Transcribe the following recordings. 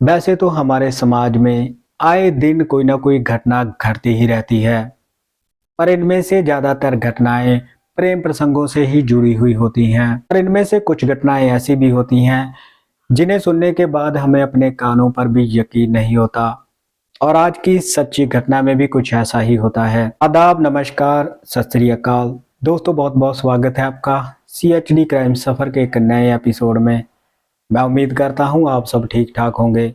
वैसे तो हमारे समाज में आए दिन कोई ना कोई घटना घटती ही रहती है, पर इनमें से ज़्यादातर घटनाएं प्रेम प्रसंगों से ही जुड़ी हुई होती हैं। और इनमें से कुछ घटनाएं ऐसी भी होती हैं जिन्हें सुनने के बाद हमें अपने कानों पर भी यकीन नहीं होता। और आज की सच्ची घटना में भी कुछ ऐसा ही होता है। आदाब, नमस्कार, सत श्री अकाल। दोस्तों, बहुत बहुत स्वागत है आपका CHD क्राइम सफ़र के एक नए एपिसोड में। मैं उम्मीद करता हूँ आप सब ठीक ठाक होंगे।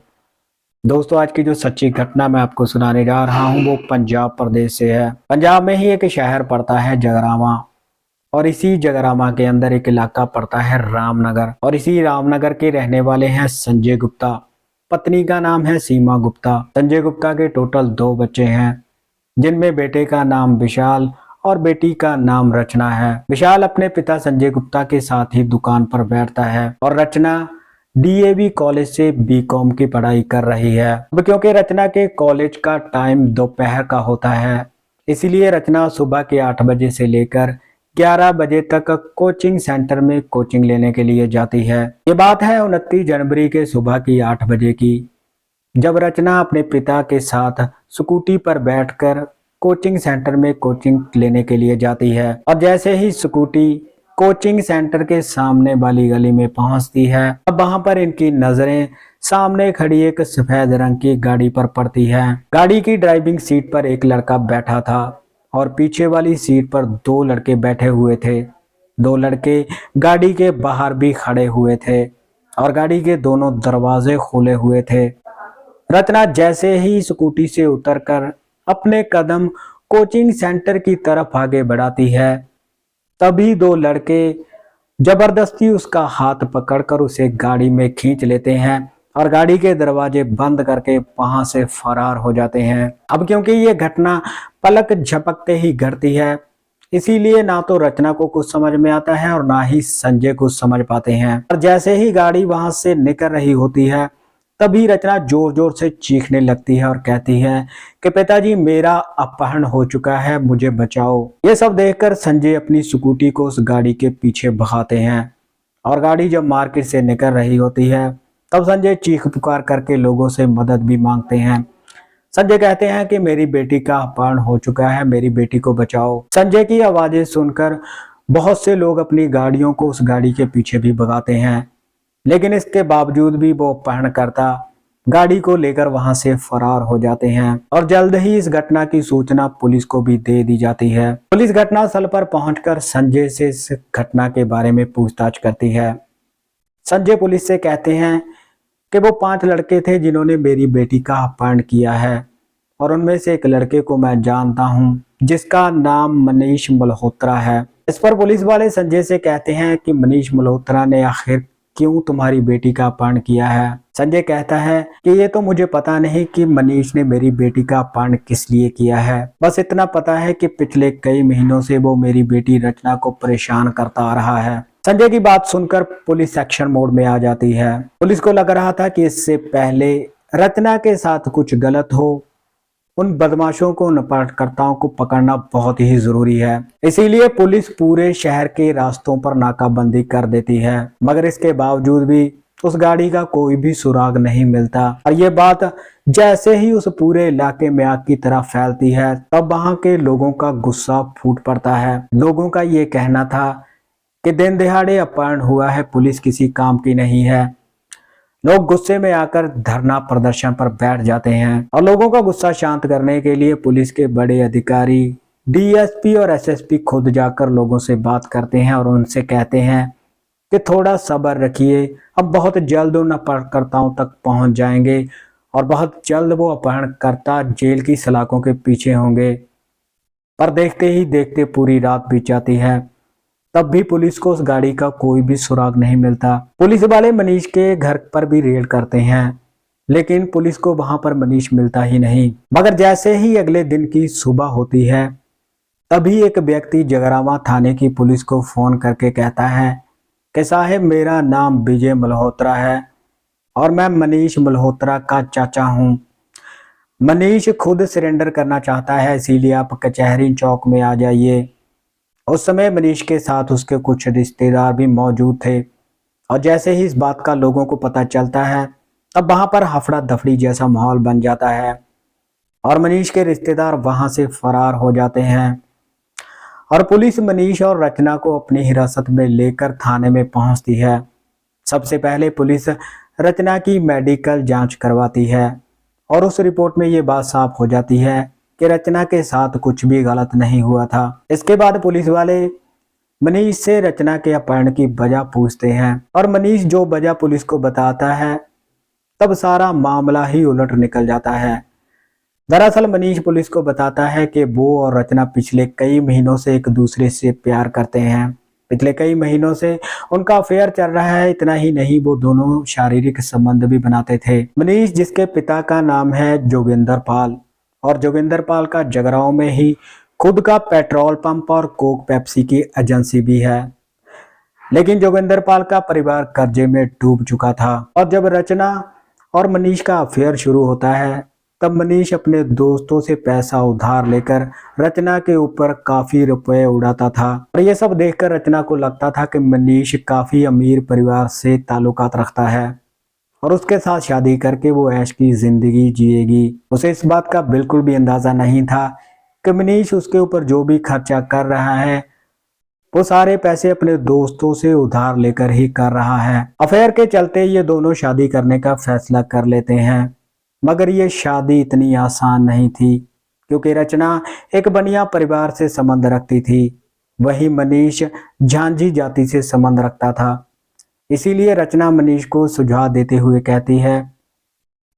दोस्तों, आज की जो सच्ची घटना मैं आपको सुनाने जा रहा हूँ वो पंजाब प्रदेश से है। पंजाब में ही एक शहर पड़ता है जगरावा, और इसी जगरावा के अंदर एक इलाका पड़ता है रामनगर, और इसी रामनगर के रहने वाले हैं संजय गुप्ता। पत्नी का नाम है सीमा गुप्ता। संजय गुप्ता के टोटल 2 बच्चे हैं, जिनमें बेटे का नाम विशाल और बेटी का नाम रचना है। विशाल अपने पिता संजय गुप्ता के साथ ही दुकान पर बैठता है, और रचना DAV कॉलेज से BCom की पढ़ाई कर रही है। अब क्योंकि रचना के कॉलेज का टाइम दोपहर का होता है, इसीलिए रचना सुबह के 8 बजे से लेकर 11 बजे तक कोचिंग सेंटर में कोचिंग लेने के लिए जाती है। ये बात है 29 जनवरी के सुबह की 8 बजे की, जब रचना अपने पिता के साथ स्कूटी पर बैठकर कोचिंग सेंटर में कोचिंग लेने के लिए जाती है। और जैसे ही स्कूटी कोचिंग सेंटर के सामने वाली गली में पहुंचती है, अब वहां पर इनकी नजरें सामने खड़ी एक सफेद रंग की गाड़ी पर पड़ती है। गाड़ी की ड्राइविंग सीट पर एक लड़का बैठा था, और पीछे वाली सीट पर 2 लड़के बैठे हुए थे। 2 लड़के गाड़ी के बाहर भी खड़े हुए थे, और गाड़ी के दोनों दरवाजे खुले हुए थे। रचना जैसे ही स्कूटी से उतरकर अपने कदम कोचिंग सेंटर की तरफ आगे बढ़ाती है, तभी 2 लड़के जबरदस्ती उसका हाथ पकड़कर उसे गाड़ी में खींच लेते हैं, और गाड़ी के दरवाजे बंद करके वहां से फरार हो जाते हैं। अब क्योंकि ये घटना पलक झपकते ही घटती है, इसीलिए ना तो रचना को कुछ समझ में आता है और ना ही संजय कुछ समझ पाते हैं। और जैसे ही गाड़ी वहां से निकल रही होती है, तभी रचना जोर जोर से चीखने लगती है और कहती है कि पिताजी, मेरा अपहरण हो चुका है, मुझे बचाओ। ये सब देखकर संजय अपनी स्कूटी को उस गाड़ी के पीछे भगाते हैं, और गाड़ी जब मार्केट से निकल रही होती है, तब संजय चीख पुकार करके लोगों से मदद भी मांगते हैं। संजय कहते हैं कि मेरी बेटी का अपहरण हो चुका है, मेरी बेटी को बचाओ। संजय की आवाजें सुनकर बहुत से लोग अपनी गाड़ियों को उस गाड़ी के पीछे भी भगाते हैं, लेकिन इसके बावजूद भी वो अपहरणकर्ता गाड़ी को लेकर वहां से फरार हो जाते हैं। और जल्द ही इस घटना की सूचना पुलिस को भी दे दी जाती है। पुलिस घटनास्थल पर पहुंचकर संजय से इस घटना के बारे में पूछताछ करती है। संजय पुलिस से कहते हैं कि वो 5 लड़के थे जिन्होंने मेरी बेटी का अपहरण किया है, और उनमें से एक लड़के को मैं जानता हूं, जिसका नाम मनीष मल्होत्रा है। इस पर पुलिस वाले संजय से कहते हैं कि मनीष मल्होत्रा ने आखिर क्यों तुम्हारी बेटी का अपहरण किया है। संजय कहता है कि ये तो मुझे पता नहीं कि मनीष ने मेरी बेटी का अपहरण किस लिए किया है, बस इतना पता है कि पिछले कई महीनों से वो मेरी बेटी रचना को परेशान करता आ रहा है। संजय की बात सुनकर पुलिस एक्शन मोड में आ जाती है। पुलिस को लग रहा था कि इससे पहले रचना के साथ कुछ गलत हो, उन बदमाशों को, अपहरणकर्ताओं को पकड़ना बहुत ही जरूरी है। इसीलिए पुलिस पूरे शहर के रास्तों पर नाकाबंदी कर देती है, मगर इसके बावजूद भी उस गाड़ी का कोई भी सुराग नहीं मिलता। और ये बात जैसे ही उस पूरे इलाके में आग की तरह फैलती है, तब वहां के लोगों का गुस्सा फूट पड़ता है। लोगों का ये कहना था कि दिन दिहाड़े अपहरण हुआ है, पुलिस किसी काम की नहीं है। लोग गुस्से में आकर धरना प्रदर्शन पर बैठ जाते हैं, और लोगों का गुस्सा शांत करने के लिए पुलिस के बड़े अधिकारी DSP और SSP खुद जाकर लोगों से बात करते हैं, और उनसे कहते हैं कि थोड़ा सब्र रखिए, अब बहुत जल्द उन अपहरणकर्ताओं तक पहुंच जाएंगे, और बहुत जल्द वो अपहरणकर्ता जेल की सलाखों के पीछे होंगे। पर देखते ही देखते पूरी रात बीत जाती है, तब भी पुलिस को उस गाड़ी का कोई भी सुराग नहीं मिलता। पुलिस वाले मनीष के घर पर भी रेड करते हैं, लेकिन पुलिस को वहां पर मनीष मिलता ही नहीं। मगर जैसे ही अगले दिन की सुबह होती है, तभी एक व्यक्ति जगरावा थाने की पुलिस को फोन करके कहता है कि साहब, मेरा नाम विजय मल्होत्रा है, और मैं मनीष मल्होत्रा का चाचा हूं। मनीष खुद सरेंडर करना चाहता है, इसीलिए आप कचहरी चौक में आ जाइए। उस समय मनीष के साथ उसके कुछ रिश्तेदार भी मौजूद थे, और जैसे ही इस बात का लोगों को पता चलता है, अब वहां पर हफड़ा दफड़ी जैसा माहौल बन जाता है और मनीष के रिश्तेदार वहां से फरार हो जाते हैं और पुलिस मनीष और रचना को अपनी हिरासत में लेकर थाने में पहुंचती है। सबसे पहले पुलिस रचना की मेडिकल जांच करवाती है और उस रिपोर्ट में ये बात साफ हो जाती है कि रचना के साथ कुछ भी गलत नहीं हुआ था। इसके बाद पुलिस वाले मनीष से रचना के अपहरण की वजह पूछते हैं और मनीष जो वजह पुलिस को बताता है तब सारा मामला ही उलट निकल जाता है। दरअसल मनीष पुलिस को बताता है कि वो और रचना पिछले कई महीनों से एक दूसरे से प्यार करते हैं। पिछले कई महीनों से उनका अफेयर चल रहा है। इतना ही नहीं, वो दोनों शारीरिक संबंध भी बनाते थे। मनीष, जिसके पिता का नाम है जोगिंदर पाल, और जोगिंदर पाल का जगरांव में ही खुद का पेट्रोल पंप और कोक पेप्सी की एजेंसी भी है। लेकिन जोगिंदर पाल का परिवार कर्जे में डूब चुका था और जब रचना और मनीष का अफेयर शुरू होता है तब मनीष अपने दोस्तों से पैसा उधार लेकर रचना के ऊपर काफी रुपए उड़ाता था और ये सब देखकर रचना को लगता था कि मनीष काफी अमीर परिवार से ताल्लुकात रखता है और उसके साथ शादी करके वो ऐश की जिंदगी जिएगी। उसे इस बात का बिल्कुल भी अंदाजा नहीं था कि मनीष उसके ऊपर जो भी खर्चा कर रहा है वो सारे पैसे अपने दोस्तों से उधार लेकर ही कर रहा है। अफेयर के चलते ये दोनों शादी करने का फैसला कर लेते हैं, मगर ये शादी इतनी आसान नहीं थी क्योंकि रचना एक बनिया परिवार से संबंध रखती थी, वही मनीष झांझी जाति से संबंध रखता था। इसीलिए रचना मनीष को सुझाव देते हुए कहती है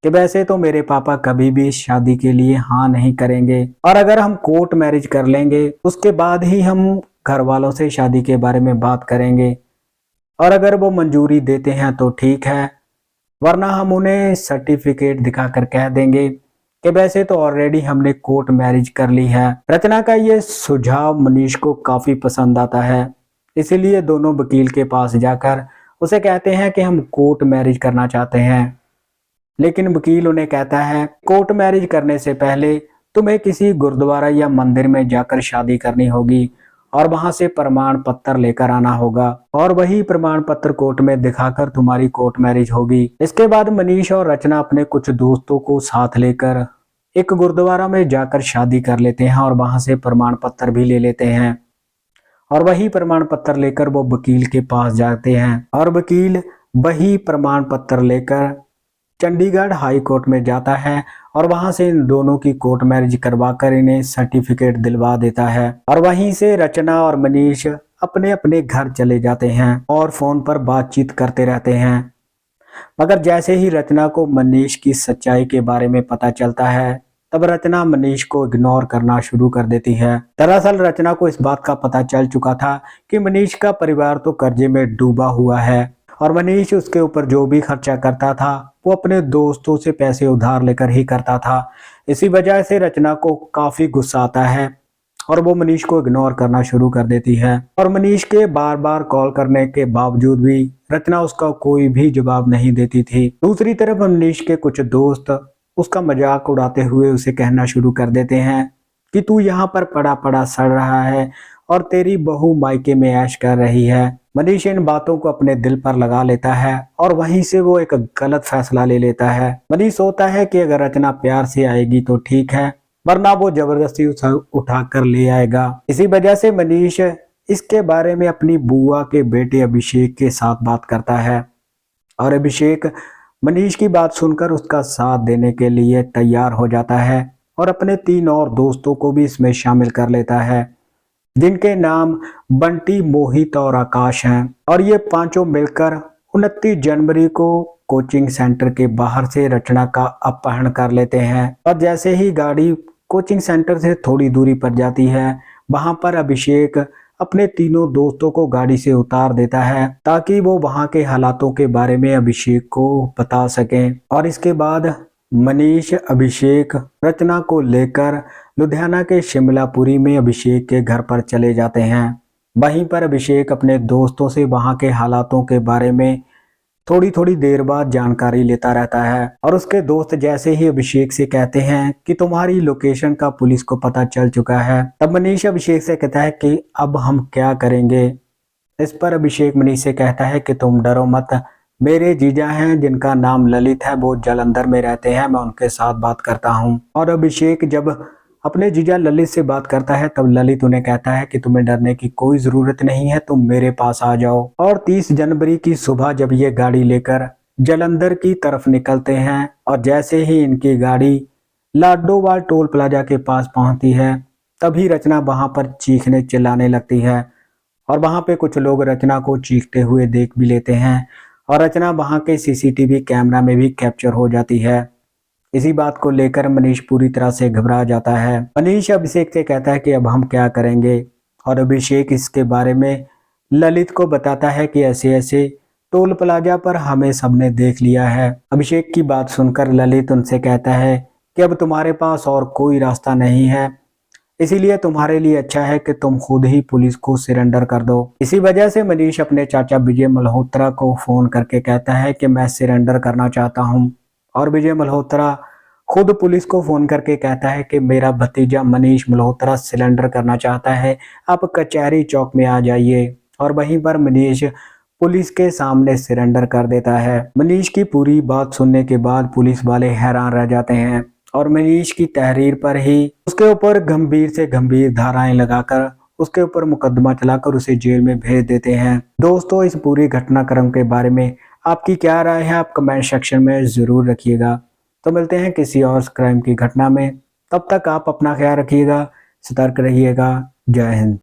कि वैसे तो मेरे पापा कभी भी शादी के लिए हाँ नहीं करेंगे और अगर हम कोर्ट मैरिज कर लेंगे उसके बाद ही हम घर वालों से शादी के बारे में बात करेंगे और अगर वो मंजूरी देते हैं तो ठीक है, वरना हम उन्हें सर्टिफिकेट दिखाकर कह देंगे कि वैसे तो ऑलरेडी हमने कोर्ट मैरिज कर ली है। रचना का ये सुझाव मनीष को काफी पसंद आता है, इसीलिए दोनों वकील के पास जाकर उसे कहते हैं कि हम कोर्ट मैरिज करना चाहते हैं। लेकिन वकील उन्हें कहता है कोर्ट मैरिज करने से पहले तुम्हें किसी गुरुद्वारा या मंदिर में जाकर शादी करनी होगी और वहां से प्रमाण पत्र लेकर आना होगा और वही प्रमाण पत्र कोर्ट में दिखाकर तुम्हारी कोर्ट मैरिज होगी। इसके बाद मनीष और रचना अपने कुछ दोस्तों को साथ लेकर एक गुरुद्वारा में जाकर शादी कर लेते हैं और वहां से प्रमाण पत्र भी ले लेते हैं और वही प्रमाण पत्र लेकर वो वकील के पास जाते हैं और वकील वही प्रमाण पत्र लेकर चंडीगढ़ हाई कोर्ट में जाता है और वहां से इन दोनों की कोर्ट मैरिज करवाकर इन्हें सर्टिफिकेट दिलवा देता है और वहीं से रचना और मनीष अपने अपने घर चले जाते हैं और फोन पर बातचीत करते रहते हैं। मगर जैसे ही रचना को मनीष की सच्चाई के बारे में पता चलता है तब रचना मनीष को इग्नोर करना शुरू कर देती है। दरअसल रचना को इस बात का पता चल चुका था कि मनीष का परिवार तो कर्जे में डूबा हुआ है और मनीष उसके ऊपर जो भी खर्चा करता था वो अपने दोस्तों से पैसे उधार लेकर ही करता था। इसी वजह से रचना को काफी गुस्सा आता है और वो मनीष को इग्नोर करना शुरू कर देती है और मनीष के बार बार कॉल करने के बावजूद भी रचना उसका कोई भी जवाब नहीं देती थी। दूसरी तरफ मनीष के कुछ दोस्त उसका मजाक उड़ाते हुए उसे कहना शुरू कर देते हैं कि तू यहाँ पर पड़ा पड़ा सड़ रहा है और तेरी बहू मायके में ऐश कर रही है। मनीष इन बातों को अपने दिल पर लगा लेता है और वहीं से वो एक गलत फैसला ले लेता है। मनीष सोचता है कि अगर रचना प्यार से आएगी तो ठीक है, वरना वो जबरदस्ती उसे उठाकर ले आएगा। इसी वजह से मनीष इसके बारे में अपनी बुआ के बेटे अभिषेक के साथ बात करता है और अभिषेक मनीष की बात सुनकर उसका साथ देने के लिए तैयार हो जाता है और अपने 3 और दोस्तों को भी इसमें शामिल कर लेता है जिनके नाम बंटी, मोहित और आकाश हैं और ये पांचों मिलकर 29 जनवरी को कोचिंग सेंटर के बाहर से रचना का अपहरण कर लेते हैं और जैसे ही गाड़ी कोचिंग सेंटर से थोड़ी दूरी पर जाती है वहां पर अभिषेक अपने तीनों दोस्तों को गाड़ी से उतार देता है ताकि वो वहां के हालातों के बारे में अभिषेक को बता सकें। और इसके बाद मनीष अभिषेक रचना को लेकर लुधियाना के शिमलापुरी में अभिषेक के घर पर चले जाते हैं। वहीं पर अभिषेक अपने दोस्तों से वहां के हालातों के बारे में थोड़ी थोड़ी देर बाद जानकारी लेता रहता है और उसके दोस्त जैसे ही अभिषेक से कहते हैं कि तुम्हारी लोकेशन का पुलिस को पता चल चुका है, तब मनीष अभिषेक से कहता है कि अब हम क्या करेंगे। इस पर अभिषेक मनीष से कहता है कि तुम डरो मत, मेरे जीजा हैं जिनका नाम ललित है, वो जालंधर में रहते हैं, मैं उनके साथ बात करता हूँ। और अभिषेक जब अपने जीजा ललित से बात करता है तब ललित उन्हें कहता है कि तुम्हें डरने की कोई जरूरत नहीं है, तुम मेरे पास आ जाओ। और 30 जनवरी की सुबह जब ये गाड़ी लेकर जालंधर की तरफ निकलते हैं और जैसे ही इनकी गाड़ी लाडोवाल टोल प्लाजा के पास पहुंचती है तभी रचना वहां पर चीखने चिल्लाने लगती है और वहां पे कुछ लोग रचना को चीखते हुए देख भी लेते हैं और रचना वहां के सीसीटीवी कैमरा में भी कैप्चर हो जाती है। इसी बात को लेकर मनीष पूरी तरह से घबरा जाता है। मनीष अभिषेक से कहता है कि अब हम क्या करेंगे और अभिषेक इसके बारे में ललित को बताता है कि ऐसे ऐसे टोल प्लाजा पर हमें सबने देख लिया है। अभिषेक की बात सुनकर ललित उनसे कहता है कि अब तुम्हारे पास और कोई रास्ता नहीं है, इसीलिए तुम्हारे लिए अच्छा है कि तुम खुद ही पुलिस को सरेंडर कर दो। इसी वजह से मनीष अपने चाचा विजय मल्होत्रा को फोन करके कहता है कि मैं सरेंडर करना चाहता हूं और विजय मल्होत्रा खुद पुलिस को फोन करके कहता है कि मेरा भतीजा मनीष मल्होत्रा सरेंडर करना चाहता है, आप कचहरी चौक में आ जाइए। और वहीं पर मनीष पुलिस के सामने सरेंडर कर देता है। मनीष की पूरी बात सुनने के बाद पुलिस वाले हैरान रह जाते हैं और मनीष की तहरीर पर ही उसके ऊपर गंभीर से गंभीर धाराएं लगाकर उसके ऊपर मुकदमा चलाकर उसे जेल में भेज देते हैं। दोस्तों, इस पूरी घटनाक्रम के बारे में आपकी क्या राय है, आप कमेंट सेक्शन में जरूर रखिएगा। तो मिलते हैं किसी और क्राइम की घटना में, तब तक आप अपना ख्याल रखिएगा, सतर्क रहिएगा। जय हिंद।